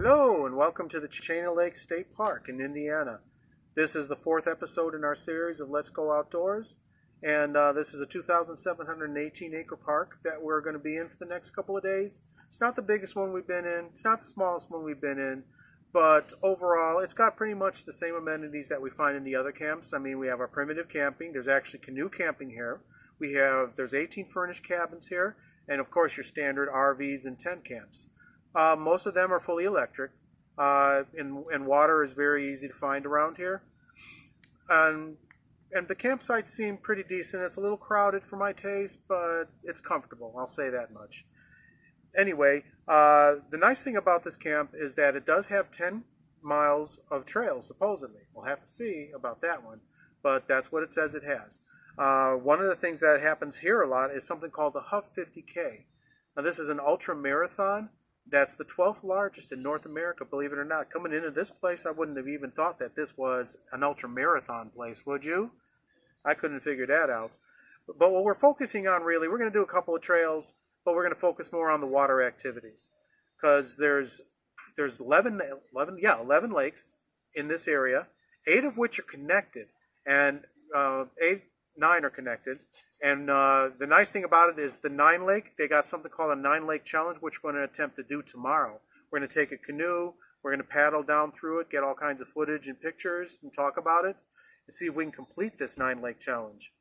Hello and welcome to the Chain of Lakes State Park in Indiana. This is the fourth episode in our series of Let's Go Outdoors, and this is a 2,718 acre park that we're going to be in for the next couple of days. It's not the biggest one we've been in, it's not the smallest one we've been in, but overall it's got pretty much the same amenities that we find in the other camps. I mean, we have our primitive camping, there's actually canoe camping here, there's 18 furnished cabins here, and of course your standard RVs and tent camps. Most of them are fully electric, and water is very easy to find around here. And the campsites seem pretty decent. It's a little crowded for my taste, but it's comfortable. I'll say that much. Anyway, the nice thing about this camp is that it does have 10 miles of trails, supposedly. We'll have to see about that one, but that's what it says it has. One of the things that happens here a lot is something called the Huff 50K. Now, this is an ultra marathon. That's the 12th largest in North America, believe it or not. Coming into this place, I wouldn't have even thought that this was an ultra-marathon place, would you? I couldn't figure that out. But what we're focusing on, really, we're going to do a couple of trails, but we're going to focus more on the water activities. Because there's 11 lakes in this area, 8 of which are connected, and 9 are connected. And the nice thing about it is the 9 lake, they got something called a 9 lake challenge, which we're going to attempt to do tomorrow. We're going to take a canoe, we're going to paddle down through it, get all kinds of footage and pictures and talk about it and see if we can complete this 9 lake challenge.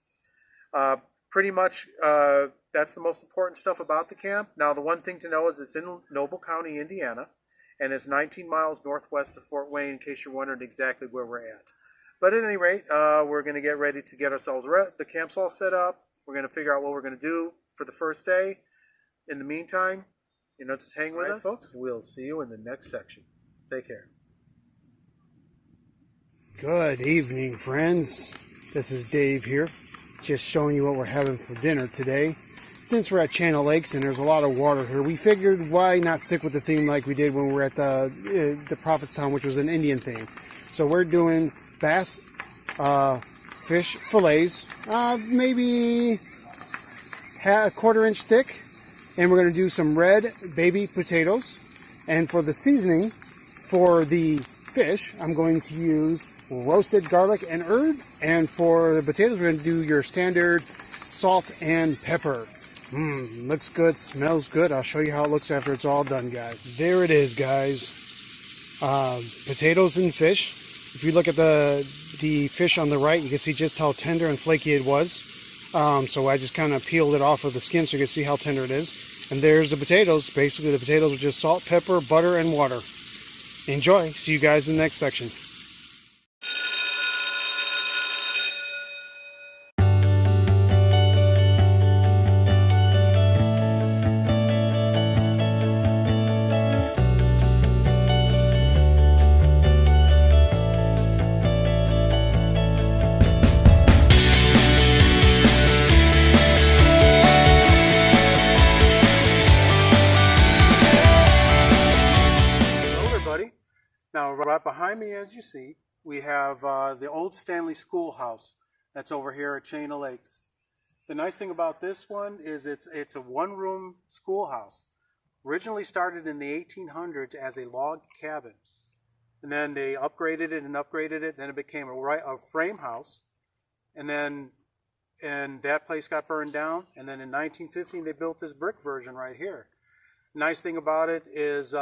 Pretty much that's the most important stuff about the camp. Now, the one thing to know is it's in Noble County, Indiana, and it's 19 miles northwest of Fort Wayne, in case you're wondering exactly where we're at. But at any rate, we're going to get ready to get ourselves the camp's all set up. We're going to figure out what we're going to do for the first day. In the meantime, just hang with us, folks. We'll see you in the next section. Take care. Good evening, friends. This is Dave here, just showing you what we're having for dinner today. Since we're at Channel Lakes and there's a lot of water here, we figured why not stick with the theme like we did when we were at the Prophet's Town, which was an Indian theme. So we're doing bass, fish fillets, maybe a 1/4 inch thick, and we're going to do some red baby potatoes. And for the seasoning for the fish, I'm going to use roasted garlic and herb, and for the potatoes, we're going to do your standard salt and pepper. Looks good, smells good. I'll show you how it looks after it's all done, guys. There it is, guys. Potatoes and fish. If you look at the fish on the right, you can see just how tender and flaky it was. So I just kind of peeled it off of the skin so you can see how tender it is. And there's the potatoes. Basically, the potatoes are just salt, pepper, butter, and water. Enjoy. See you guys in the next section. Now, right behind me, as you see, we have the old Stanley Schoolhouse that's over here at Chain of Lakes. The nice thing about this one is it's a one-room schoolhouse. Originally started in the 1800s as a log cabin. And then they upgraded it, then it became a frame house. And that place got burned down. And then in 1915, they built this brick version right here. Nice thing about it is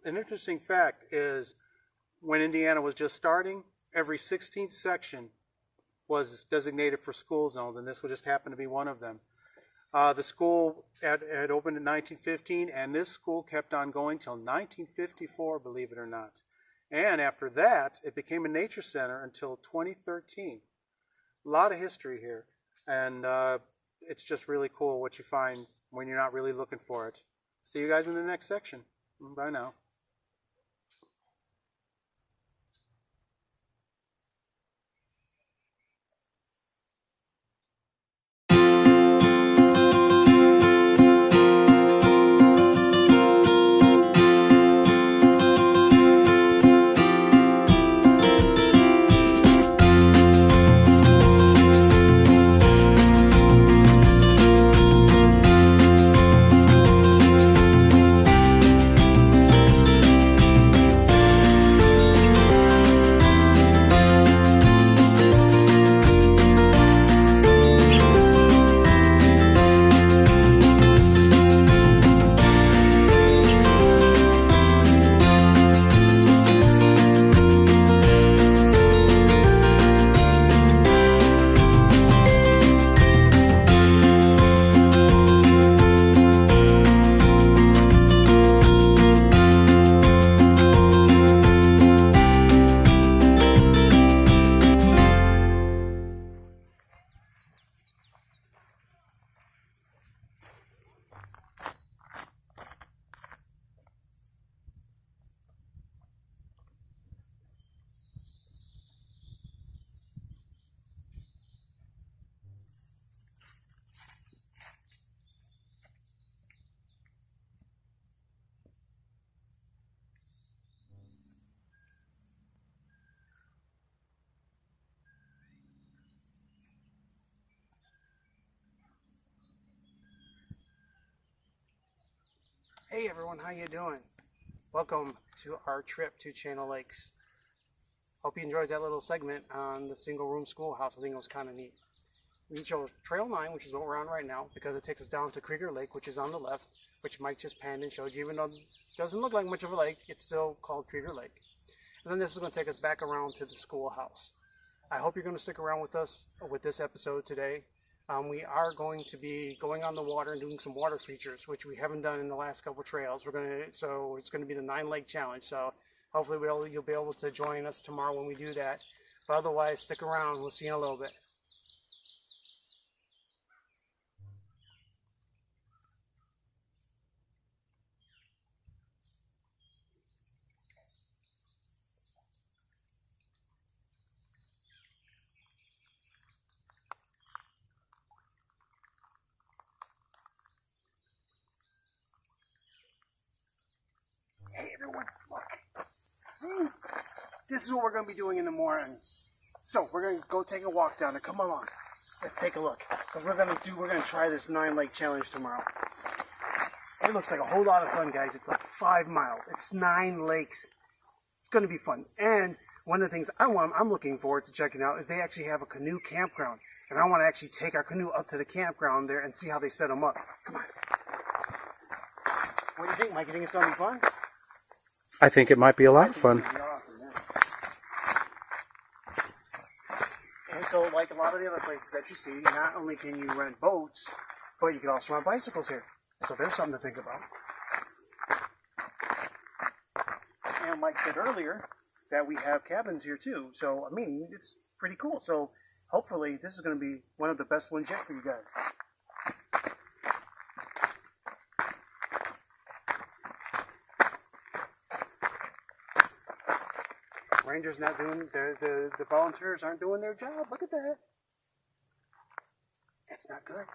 an interesting fact is when Indiana was just starting, every 16th section was designated for school zones, and this would just happen to be one of them. The school had opened in 1915, and this school kept on going till 1954, believe it or not. And after that, it became a nature center until 2013. A lot of history here, and it's just really cool what you find when you're not really looking for it. See you guys in the next section. Bye now. Hey everyone, how you doing? Welcome to our trip to Channel Lakes. Hope you enjoyed that little segment on the single room schoolhouse. I think it was kind of neat. We chose Trail 9, which is what we're on right now, because it takes us down to Krieger Lake, which is on the left, which Mike just panned and showed you. Even though it doesn't look like much of a lake, it's still called Krieger Lake. And then this is going to take us back around to the schoolhouse. I hope you're going to stick around with us with this episode today. We are going to be going on the water and doing some water features, which we haven't done in the last couple trails. So it's going to be the 9-Lake Challenge. So hopefully you'll be able to join us tomorrow when we do that. But otherwise, stick around. We'll see you in a little bit. Hey everyone, look. See? This is what we're going to be doing in the morning. So we're going to go take a walk down there. Come along. Let's take a look. What we're going to try this 9-Lake Challenge tomorrow. It looks like a whole lot of fun, guys. It's like 5 miles. It's 9 lakes. It's going to be fun. And one of the things I'm looking forward to checking out is they actually have a canoe campground. And I want to actually take our canoe up to the campground there and see how they set them up. Come on. What do you think, Mike? You think it's going to be fun? I think it might be a lot of fun. Awesome, and so, like a lot of the other places that you see, not only can you rent boats, but you can also rent bicycles here. So there's something to think about. And Mike said earlier that we have cabins here too. So, I mean, it's pretty cool. So hopefully this is going to be one of the best ones yet for you guys. Rangers not doing the volunteers aren't doing their job. Look at that. That's not good.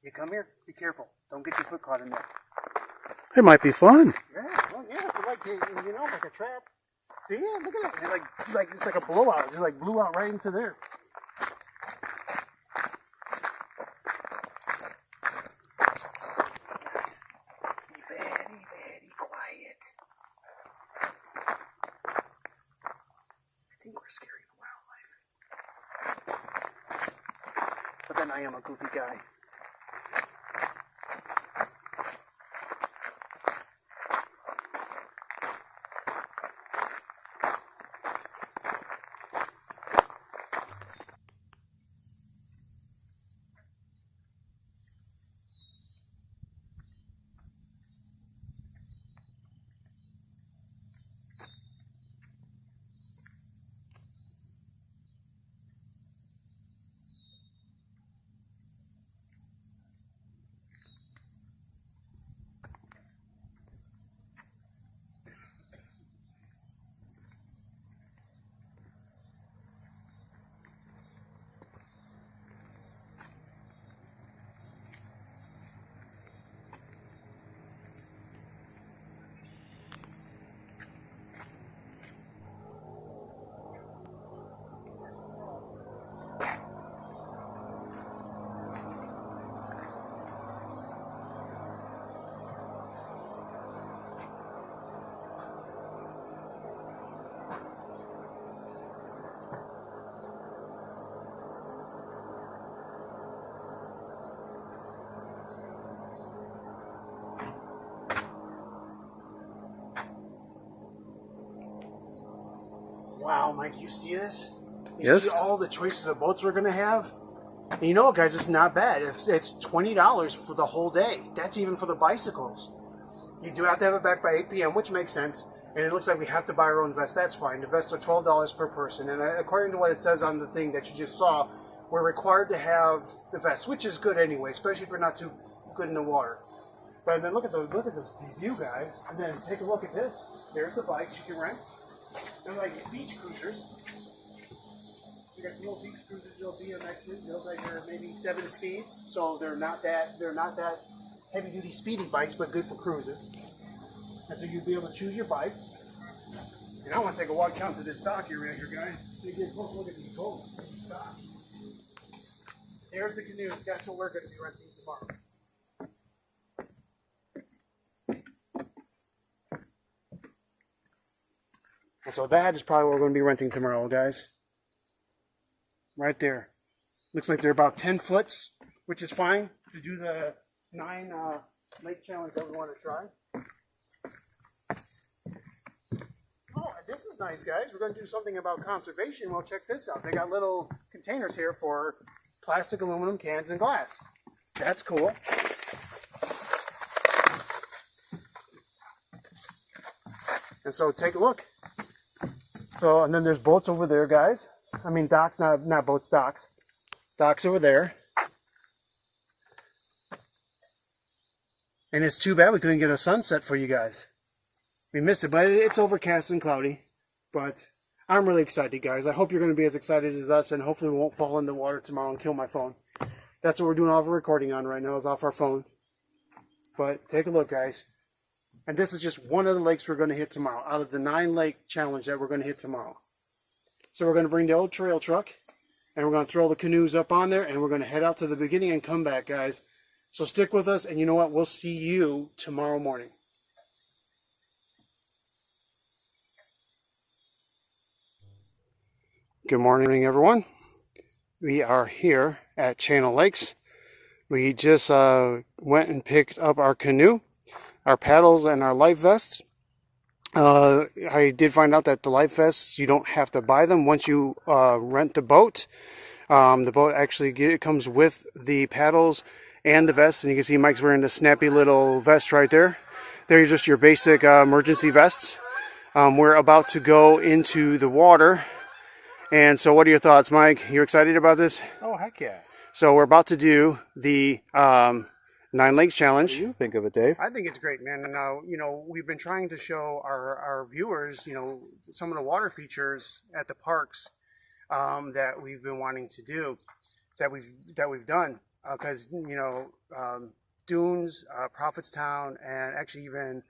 You come here, be careful. Don't get your foot caught in there. It might be fun. Yeah, well, yeah, like like a trap. See, yeah, look at it. Like it's like a blowout. It just like blew out right into there. Guys, be very, very quiet. I think we're scaring the wildlife. But then I am a goofy guy. Wow, Mike, you see this? You see all the choices of boats we're going to have? And you know what, guys? It's not bad. It's $20 for the whole day. That's even for the bicycles. You do have to have it back by 8 p.m., which makes sense. And it looks like we have to buy our own vest. That's fine. The vests are $12 per person. And according to what it says on the thing that you just saw, we're required to have the vest, which is good anyway, especially if you're not too good in the water. But then look at this view, guys. And then take a look at this. There's the bikes you can rent. They're like beach cruisers. You got the little beach cruisers. They'll be maybe 7 speeds, so they're not that heavy duty speedy bikes, but good for cruising. And so you'll be able to choose your bikes. And I want to take a walk down to this dock area here, guys, so you get a close look at these boats. There's the canoe. That's what we're going to be renting tomorrow. And so that is probably what we're going to be renting tomorrow, guys. Right there. Looks like they're about 10 foot, which is fine to do the 9 lake challenge that we want to try. Oh, this is nice, guys. We're going to do something about conservation. Well, check this out. They got little containers here for plastic, aluminum cans, and glass. That's cool. And so take a look. So, and then there's boats over there, guys. I mean, docks, not boats, docks. Docks over there. And it's too bad we couldn't get a sunset for you guys. We missed it, but it's overcast and cloudy. But I'm really excited, guys. I hope you're going to be as excited as us, and hopefully we won't fall in the water tomorrow and kill my phone. That's what we're doing all the recording on right now, is off our phone. But take a look, guys. And this is just one of the lakes we're going to hit tomorrow, out of the 9 lake challenge that we're going to hit tomorrow. So we're going to bring the old trail truck, and we're going to throw the canoes up on there, and we're going to head out to the beginning and come back, guys. So stick with us, and you know what? We'll see you tomorrow morning. Good morning, everyone. We are here at Channel Lakes. We just went and picked up our canoe, our paddles, and our life vests. I did find out that the life vests, you don't have to buy them once you rent the boat. The boat actually comes with the paddles and the vest, and you can see Mike's wearing the snappy little vest right there. They're just your basic emergency vests. We're about to go into the water. And so what are your thoughts, Mike? You excited about this? Oh, heck yeah. So we're about to do the 9 Lakes Challenge. What do you think of it, Dave? I think it's great, man. And now, we've been trying to show our viewers, some of the water features at the parks that we've been wanting to do, that we've done. Because, Dunes, Prophetstown, and actually even...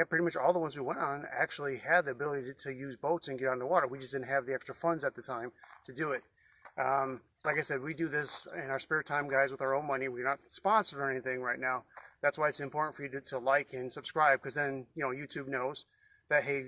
pretty much all the ones we went on actually had the ability to use boats and get on the water. We just didn't have the extra funds at the time to do it. Like I said, we do this in our spare time, guys, with our own money. We're not sponsored or anything right now. That's why it's important for you to like and subscribe, because then, YouTube knows that, hey,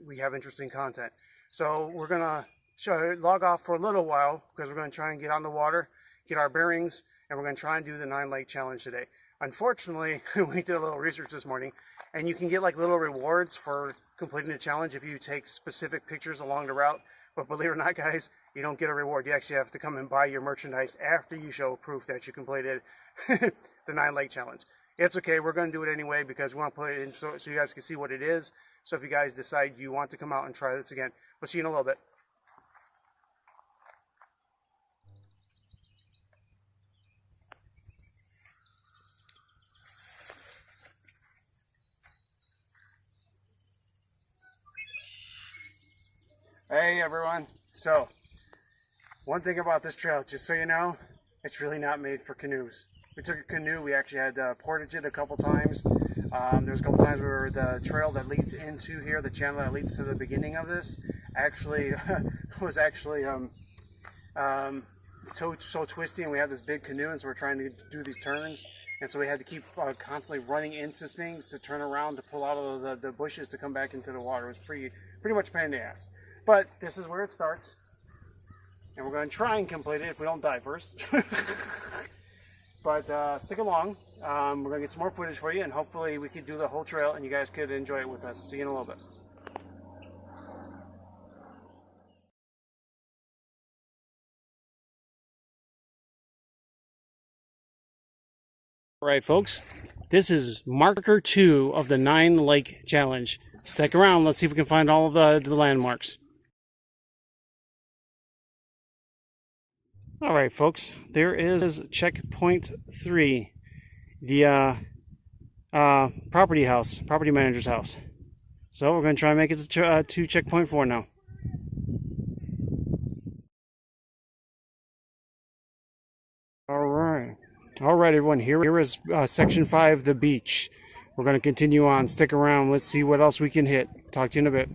we have interesting content. So we're going to log off for a little while, because we're going to try and get on the water, get our bearings, and we're going to try and do the 9 Lake Challenge today. Unfortunately, we did a little research this morning, and you can get like little rewards for completing the challenge if you take specific pictures along the route. But believe it or not, guys, you don't get a reward. You actually have to come and buy your merchandise after you show proof that you completed the 9 Lake Challenge. It's okay. We're going to do it anyway, because we want to put it in so you guys can see what it is. So if you guys decide you want to come out and try this again, we'll see you in a little bit. Hey everyone, so one thing about this trail, just so you know, it's really not made for canoes. We took a canoe, we actually had portage it a couple times. There's a couple times where the trail that leads into here, the channel that leads to the beginning of this, actually was actually so twisty, and we have this big canoe, and so we're trying to do these turns, and so we had to keep constantly running into things to turn around to pull out of the bushes to come back into the water. It was pretty much a pain in the ass. But this is where it starts, and we're going to try and complete it if we don't die first. But stick along. We're going to get some more footage for you, and hopefully we can do the whole trail, and you guys could enjoy it with us. See you in a little bit. All right, folks. This is marker 2 of the 9 Lake Challenge. Stick around. Let's see if we can find all of the landmarks. All right, folks, there is checkpoint 3, the property manager's house. So we're going to try and make it to checkpoint 4 now. All right, everyone, here is section 5, the beach. We're going to continue on. Stick around. Let's see what else we can hit. Talk to you in a bit.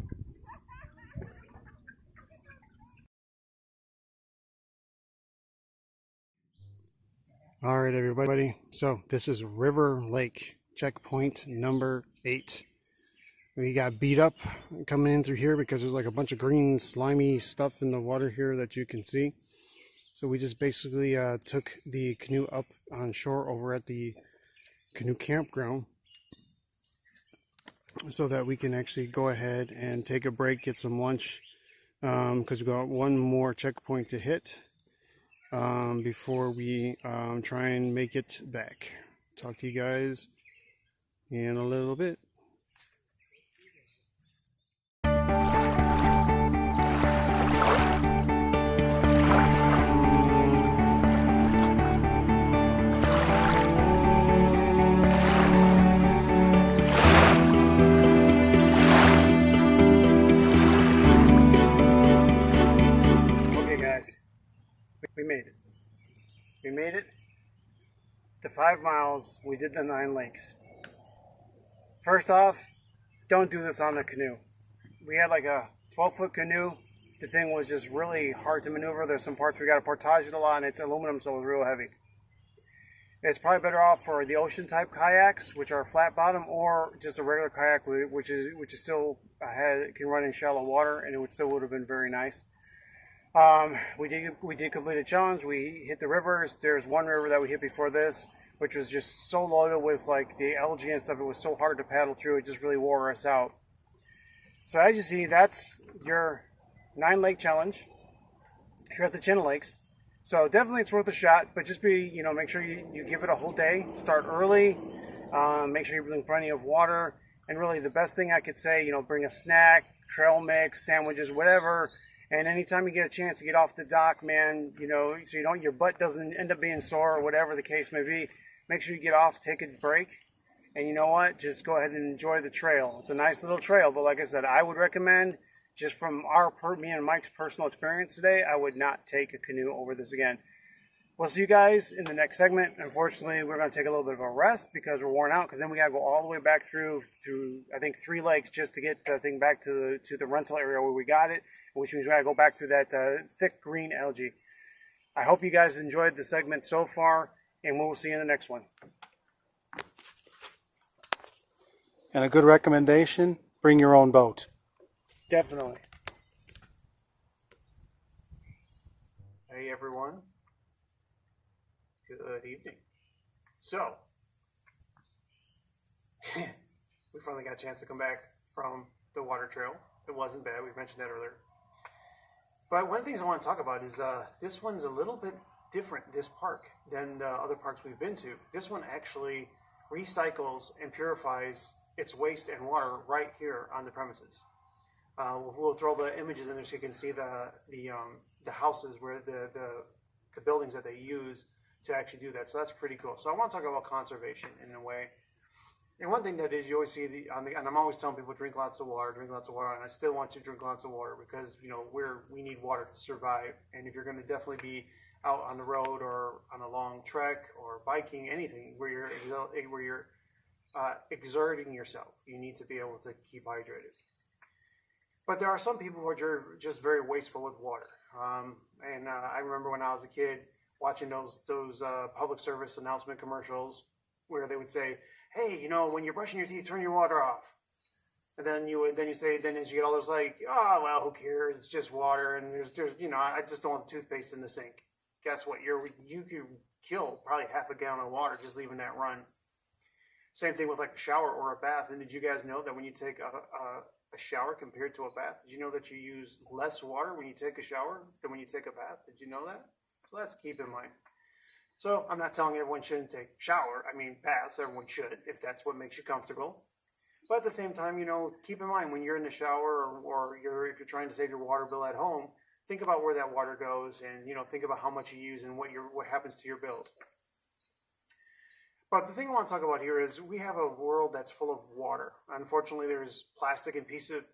All right, everybody. So this is River Lake, checkpoint number 8. We got beat up coming in through here because there's like a bunch of green slimy stuff in the water here that you can see. So we just basically took the canoe up on shore over at the canoe campground so that we can actually go ahead and take a break, get some lunch, because we got one more checkpoint to hit before we try and make it back. Talk to you guys in a little bit. We made it. We made it. The 5 miles, we did the 9 lakes. First off, don't do this on the canoe. We had like a 12-foot canoe. The thing was just really hard to maneuver. There's some parts we got to portage it a lot, and it's aluminum, so it was real heavy. It's probably better off for the ocean type kayaks, which are flat bottom, or just a regular kayak, which is still can run in shallow water, and it still would have been very nice. We did complete a challenge. We hit the rivers. There's one river that we hit before this, which was just so loaded with like the algae and stuff. It was so hard to paddle through. It just really wore us out. So as you see, that's your 9 lake challenge here at the Channel Lakes. So definitely it's worth a shot, but just make sure you give it a whole day. Start early. Make sure you bring plenty of water. And really the best thing I could say, bring a snack, trail mix, sandwiches, whatever. And anytime you get a chance to get off the dock, man, so your butt doesn't end up being sore or whatever the case may be, make sure you get off, take a break. And you know what? Just go ahead and enjoy the trail. It's a nice little trail, but like I said, I would recommend, just from me and Mike's personal experience today, I would not take a canoe over this again. We'll see you guys in the next segment. Unfortunately, we're going to take a little bit of a rest because we're worn out, because then we got to go all the way back through I think 3 lakes just to get the thing back to the rental area where we got it, which means we got to go back through that thick green algae. I hope you guys enjoyed the segment so far, and we'll see you in the next one. And a good recommendation, bring your own boat. Definitely. Hey everyone. Good evening. So, we finally got a chance to come back from the water trail. It wasn't bad, we mentioned that earlier. But one of the things I want to talk about is this one's a little bit different, this park, than the other parks we've been to. This one actually recycles and purifies its waste and water right here on the premises. We'll throw the images in there so you can see the houses where the buildings that they use to actually do that. So that's pretty cool. So I want to talk about conservation in a way. And one thing that is, you always see and I'm always telling people, drink lots of water, and I still want you to drink lots of water because we need water to survive. And if you're going to definitely be out on the road or on a long trek or biking, anything where you're exerting yourself, you need to be able to keep hydrated. But there are some people who are just very wasteful with water. I remember when I was a kid watching those public service announcement commercials where they would say, "Hey, when you're brushing your teeth, turn your water off." And then you get all those like, "Oh, well, who cares? It's just water." And there's I just don't want the toothpaste in the sink. Guess what? You could kill probably half a gallon of water just leaving that run. Same thing with like a shower or a bath. And did you guys know that when you take a shower compared to a bath, did you know that you use less water when you take a shower than when you take a bath? Did you know that? So let's keep in mind. So I'm not telling everyone shouldn't take baths. Everyone should, if that's what makes you comfortable. But at the same time, keep in mind when you're in the shower or if you're trying to save your water bill at home, think about where that water goes and, think about how much you use and what happens to your bills. But the thing I want to talk about here is we have a world that's full of water. Unfortunately, there's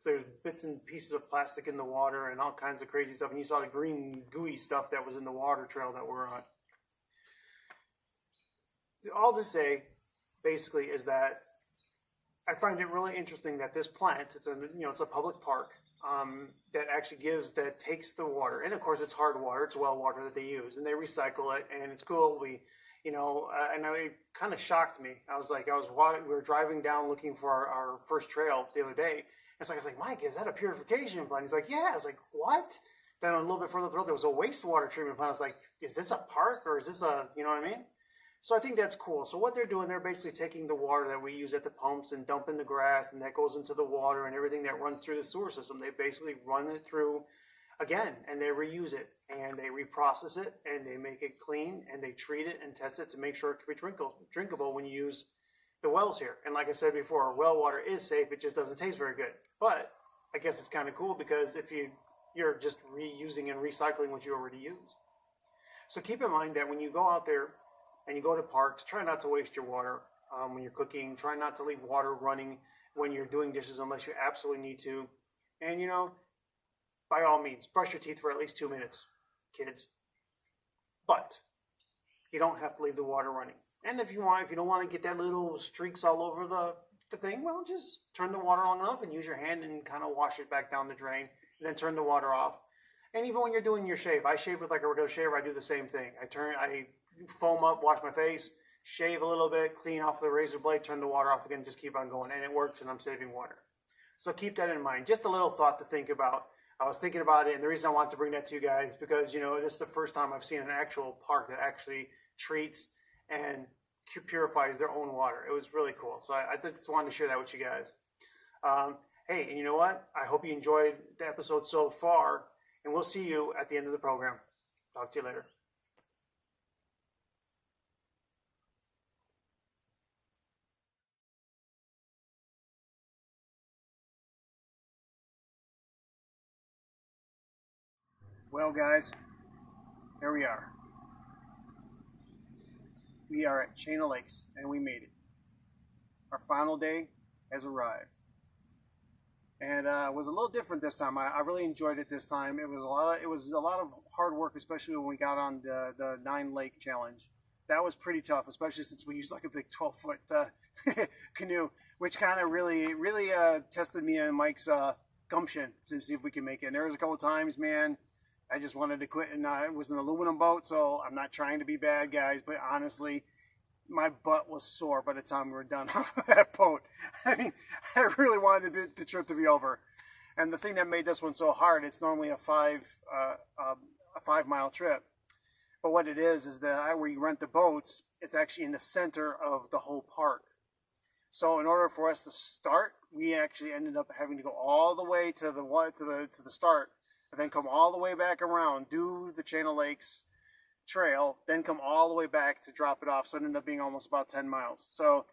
there's bits and pieces of plastic in the water and all kinds of crazy stuff. And you saw the green gooey stuff that was in the water trail that we're on. All to say, basically, is that I find it really interesting that this plant, it's a public park that takes the water, and of course it's hard water, it's well water that they use, and they recycle it, and it's cool. And it kind of shocked me. We were driving down looking for our first trail the other day. I was like, Mike, is that a purification plant? He's like, yeah. I was like, what? Then a little bit further up the road, there was a wastewater treatment plant. I was like, is this a park or is this you know what I mean? So I think that's cool. So what they're doing, they're basically taking the water that we use at the pumps and dumping the grass, and that goes into the water and everything that runs through the sewer system. They basically run it through again, and they reuse it, and they reprocess it, and they make it clean, and they treat it and test it to make sure it can be drinkable when you use the wells here. And like I said before, well water is safe. It just doesn't taste very good. But I guess it's kind of cool because if you're just reusing and recycling what you already use. So keep in mind that when you go out there and you go to parks, try not to waste your water when you're cooking. Try not to leave water running when you're doing dishes unless you absolutely need to. And, by all means, brush your teeth for at least 2 minutes, kids. But you don't have to leave the water running. And if you don't want to get that little streaks all over the thing, well, just turn the water long enough and use your hand and kind of wash it back down the drain, and then turn the water off. And even when you're doing your shave, I shave with like a regular shaver. I do the same thing. I foam up, wash my face, shave a little bit, clean off the razor blade, turn the water off again, just keep on going. And it works, and I'm saving water. So keep that in mind. Just a little thought to think about. I was thinking about it, and the reason I wanted to bring that to you guys, because, this is the first time I've seen an actual park that actually treats and purifies their own water. It was really cool. So I just wanted to share that with you guys. Hey, and you know what? I hope you enjoyed the episode so far, and we'll see you at the end of the program. Talk to you later. Well, guys, here we are. We are at Chain of Lakes, and we made it. Our final day has arrived. And it was a little different this time. I really enjoyed it this time. It was a lot of hard work, especially when we got on the 9-lake challenge. That was pretty tough, especially since we used like a big 12-foot canoe, which kind of really tested me and Mike's gumption to see if we can make it. And there was a couple times, man, I just wanted to quit, and it was an aluminum boat, so I'm not trying to be bad, guys, but honestly, my butt was sore by the time we were done off that boat. I mean, I really wanted the trip to be over. And the thing that made this one so hard, it's normally a 5-mile trip. But what it is that where you rent the boats, it's actually in the center of the whole park. So in order for us to start, we actually ended up having to go all the way to the start, and then come all the way back around, do the Chain of Lakes trail, then come all the way back to drop it off. So it ended up being almost about 10 miles. So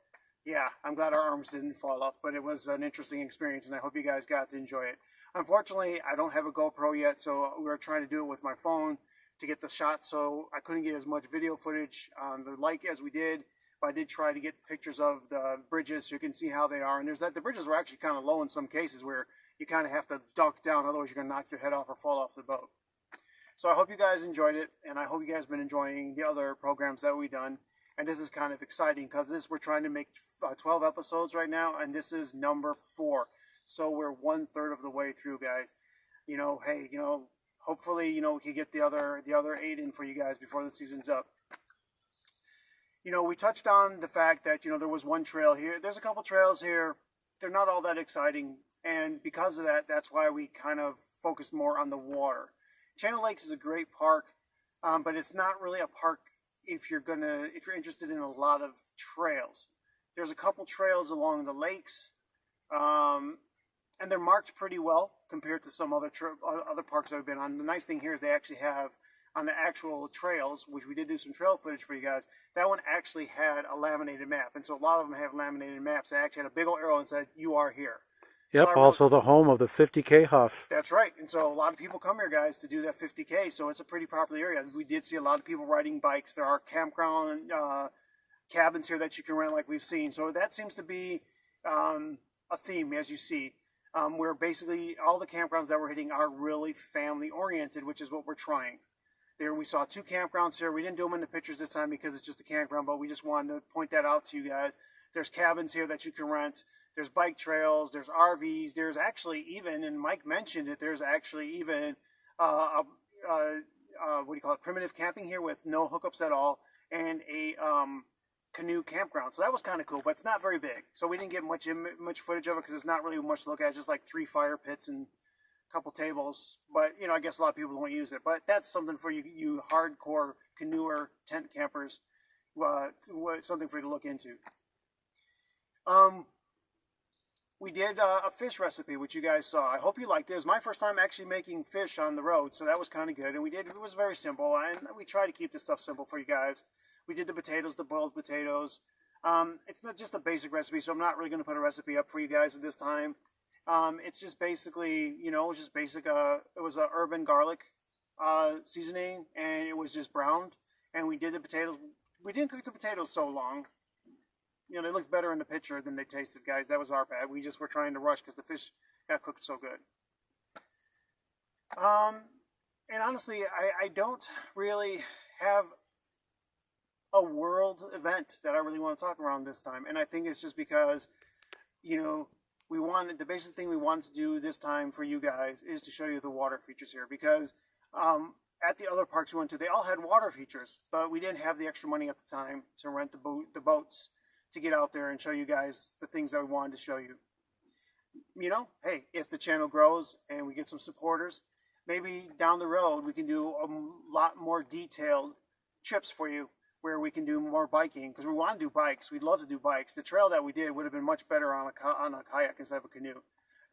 yeah, I'm glad our arms didn't fall off, but it was an interesting experience, and I hope you guys got to enjoy it. Unfortunately, I don't have a GoPro yet, so we were trying to do it with my phone to get the shot, so I couldn't get as much video footage on the lake as we did, but I did try to get pictures of the bridges so you can see how they are. And the bridges were actually kind of low in some cases where you kind of have to duck down, otherwise you're going to knock your head off or fall off the boat. So I hope you guys enjoyed it, and I hope you guys have been enjoying the other programs that we've done. And this is kind of exciting because we're trying to make 12 episodes right now, and this is number 4. So we're 1/3 of the way through, guys. Hey, hopefully, we can get the other 8 in for you guys before the season's up. We touched on the fact that, there was one trail here. There's a couple trails here. They're not all that exciting. And because of that, that's why we kind of focused more on the water. Chain of Lakes is a great park, but it's not really a park if you're interested in a lot of trails. There's a couple trails along the lakes, and they're marked pretty well compared to some other parks I've been on. The nice thing here is they actually have on the actual trails, which we did do some trail footage for you guys. That one actually had a laminated map, and so a lot of them have laminated maps. They actually had a big old arrow and said, "You are here." Yep, so also the home of the 50K Huff. That's right. And so a lot of people come here, guys, to do that 50K. So it's a pretty popular area. We did see a lot of people riding bikes. There are campground cabins here that you can rent like we've seen. So that seems to be a theme, as you see, where basically all the campgrounds that we're hitting are really family-oriented, which is what we're trying. There we saw 2 campgrounds here. We didn't do them in the pictures this time because it's just a campground, but we just wanted to point that out to you guys. There's cabins here that you can rent. There's bike trails, there's RVs, there's actually even, and Mike mentioned it, there's actually even, primitive camping here with no hookups at all. and a canoe campground. So that was kind of cool, but it's not very big. So we didn't get much footage of it because there's not really much to look at. It's just like 3 fire pits and a couple tables. But, you know, I guess a lot of people don't use it. But that's something for you hardcore canoeer tent campers, something for you to look into. We did a fish recipe, which you guys saw. I hope you liked it. It was my first time actually making fish on the road, so that was kind of good. And it was very simple, and we try to keep this stuff simple for you guys. We did the potatoes, the boiled potatoes. It's not just the basic recipe, so I'm not really going to put a recipe up for you guys at this time. It's just basically, you know, it was just basic. It was a herb and garlic seasoning, and it was just browned. And we did the potatoes. We didn't cook the potatoes so long. You know, they looked better in the picture than they tasted, guys. That was our bad. We just were trying to rush because the fish got cooked so good. And honestly, I don't really have a world event that I really want to talk around this time. And I think it's just because, you know, the basic thing we wanted to do this time for you guys is to show you the water features here. Because at the other parks we went to, they all had water features, but we didn't have the extra money at the time to rent the boats to get out there and show you guys the things that we wanted to show you. You know, hey, if the channel grows and we get some supporters, maybe down the road we can do a lot more detailed trips for you where we can do more biking, because we want to do bikes. We'd love to do bikes. The trail that we did would have been much better on a kayak instead of a canoe,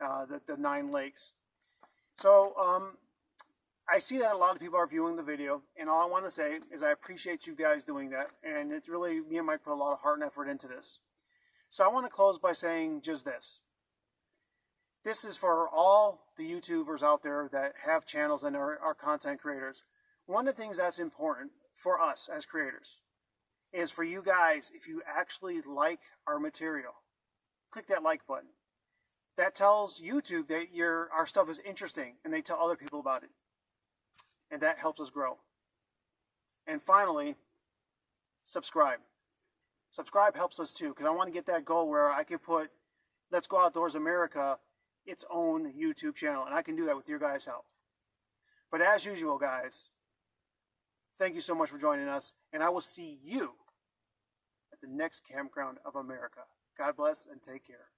the 9 lakes. So I see that a lot of people are viewing the video, and all I want to say is I appreciate you guys doing that, and it's really, me and Mike put a lot of heart and effort into this. So I want to close by saying just this. This is for all the YouTubers out there that have channels and are content creators. One of the things that's important for us as creators is for you guys, if you actually like our material, click that like button. That tells YouTube that our stuff is interesting, and they tell other people about it. And that helps us grow. And finally, subscribe. Subscribe helps us too, because I want to get that goal where I can put Let's Go Outdoors America its own YouTube channel, and I can do that with your guys' help. But as usual, guys, thank you so much for joining us, and I will see you at the next Campground of America. God bless and take care.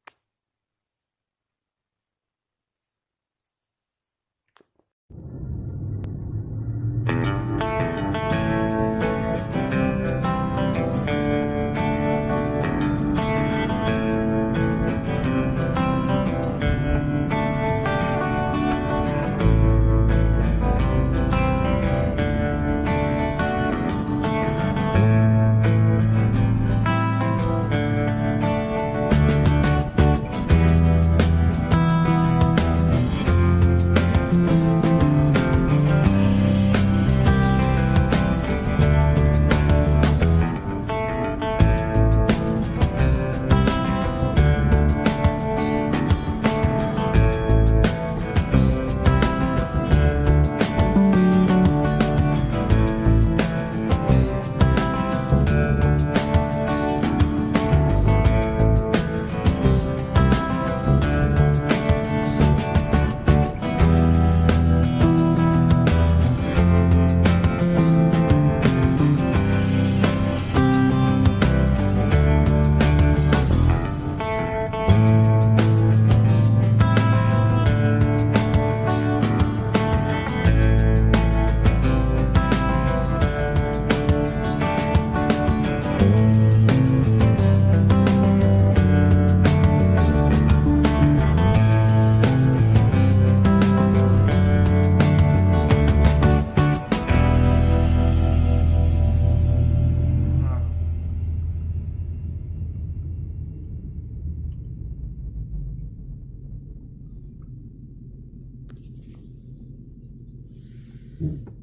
Mm-hmm.